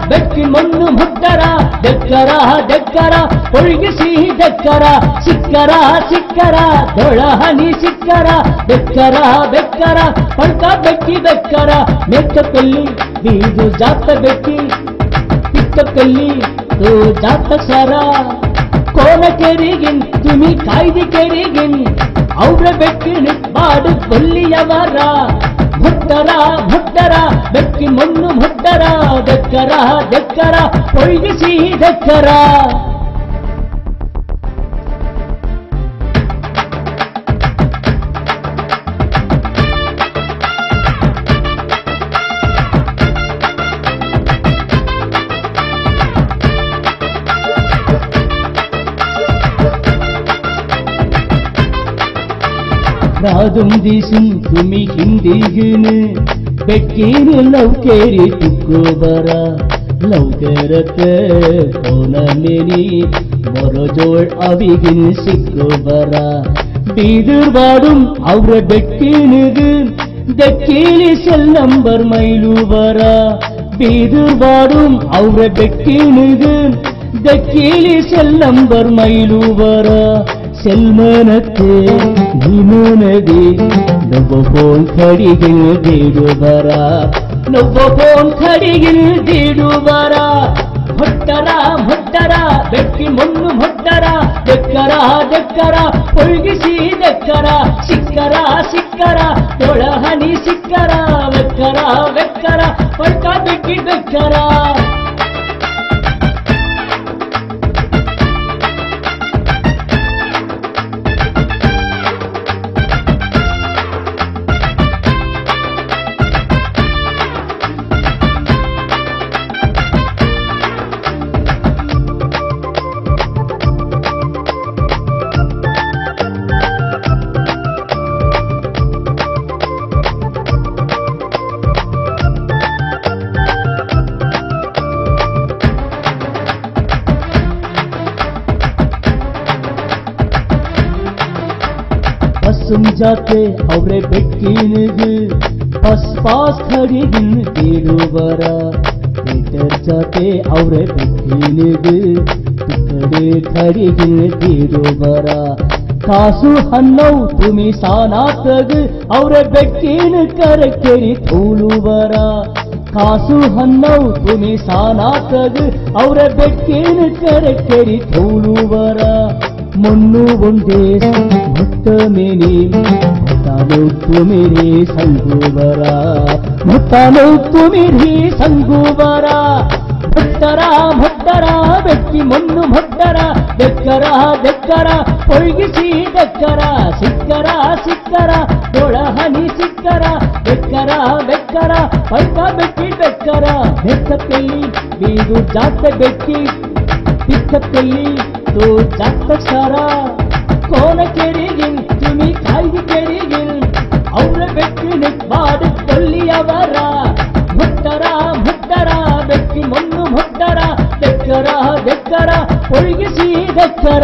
ಬೆಕ್ಕಿ ಮಣ್ಣು ಮುಟ್ಟರ ಬೆಕ್ಕರ ಬೆಕ್ಕರ ಒಳಗಿಸಿ ಬೆಕ್ಕರ ಸಿಕ್ಕರ ಸಿಕ್ಕರ ದೊಳ ಹನಿ ಸಿಕ್ಕರ ಬೆಕ್ಕರ ಬೆಕ್ಕರ ಪಡ್ಕ ಬೆಕ್ಕಿ ಬೆಕ್ಕರ ಮೆಕ್ಕಲ್ಲಿ ಬೀದು ಜಾತ ಬೆಕ್ಕಿ ಪಿಕ್ಕಲ್ಲಿ ತೋ ಜಾತ ಸರ ಕೋನ ಕೆರಿಗಿನ್ ತುಮಿ ಕಾಯ್ದೆ ಕೆರಿಗಿನ್ ಅವ್ರ ಬೆಕ್ಕಿನ ಬಾಡು ಕೊಲ್ಲಿಯವರ ಭುಟ್ಟರ ಭುಟ್ಟರ ಬೆಕ್ಕಿ ಮಣ್ಣು ಭುಟ್ಟರ ಬೆಕ್ಕರ ಬೆಕ್ಕರ ಒಳಗಿಸಿ ಬೆಕ್ಕರ राधुम दिसुम तुमी हिंदीगन बेक्कीन लवकेरी तुक्को बरा लवकरत कोनमेनी मोरोजोळ अविगिन सिक्को बरा बीदर बाडुम ಅವ್ರ ಬೆಕ್ಕಿನಿಗ ದಕ್ಕಿಲಿ ಸೆಲ್ ನಂಬರ್ ಮೈಲು ಬರಾ बीदर बाडुम ಅವ್ರ ಬೆಕ್ಕಿನಿಗ ದಕ್ಕಿಲಿ ಸೆಲ್ ನಂಬರ್ ಮೈಲು ಬರಾ ಸೆಲ್ಮನತೆ ನಿಮನದಿ ನೊಬ್ಬ ಫೋನ್ ಖಡಿಗಿನ ದೇಡು ಬರ ನೊಬ್ಬ ಫೋನ್ ಖಡಿಗಿನ ದೇಡು ಬರ ಭಟ್ಟರ ಭಟ್ಟರ ಬೆಕ್ಕಿ ಮಣ್ಣು ಭಟ್ಟರ ಬೆಕ್ಕರ ಬೆಕ್ಕರ ಒಳಗಿಸಿ ಬೆಕ್ಕರ ಸಿಕ್ಕರ ಸಿಕ್ಕರ ತೊಳ ಹನಿ ಸಿಕ್ಕರ ಬೆಕ್ಕರ ಬೆಕ್ಕರ ಪಡ್ಕ ಬೆಕ್ಕಿ ಬೆಕ್ಕರ बसुम जाते ಅವ್ರೆ ಬೆಕ್ಕಿನಿಗ बस पास खड़ीगिन देडू बरा थिएटर जाते ಅವ್ರೆ ಬೆಕ್ಕಿನಿಗ तुकडे खड़ीगिन देडू बरा कासु हन्नौ तुमी सानातग ಅವ್ರೆ ಬೆಕ್ಕಿನ करकेरी थूलू बरा कासु हन्नौ तुमी सानातग ಅವ್ರೆ ಬೆಕ್ಕಿನ करकेरी थूलू बरा मुन्नु ಒಂದೇ ಭಕ್ತ ಮೇನಿ ಭಕ್ತಾನು ತುಮಿರಿ ಸಂಗುಬರ ಭಕ್ತಾನು ತುಮಿರಿ ಸಂಗುಬರ ಭಕ್ತರ ಭಕ್ತರ ಬೆಕ್ಕಿ ಮಣ್ಣು ಭಕ್ತರ ಬೆಕ್ಕರ ಬೆಕ್ಕರ ಒಳಗಿಸಿ ಬೆಕ್ಕರ ಸಿಕ್ಕರ ಸಿಕ್ಕರ ದೊಳ ಹನಿ ಸಿಕ್ಕರ ಬೆಕ್ಕರ ಬೆಕ್ಕರ ಪಡ್ಕ ಬೆಕ್ಕಿ ಬೆಕ್ಕರ ಬೆಕ್ಕಲ್ಲಿ ಬೀದು ಜಾತ ಬೆಕ್ಕಿ ಪಿಕ್ಕಲ್ಲಿ तो जात सारा कोन केरिगिन तुमी कायदे केरिगिन ಅವ್ರ ಬೆಕ್ಕಿನ ಬಾಡು ಕೊಲ್ಲಿಯವರ ಭಟ್ಟರ ಭಟ್ಟರ ಬೆಕ್ಕಿ ಮಣ್ಣು ಭಟ್ಟರ ಬೆಕ್ಕರ ಬೆಕ್ಕರ ಒಳಗಿಸಿ ಬೆಕ್ಕರ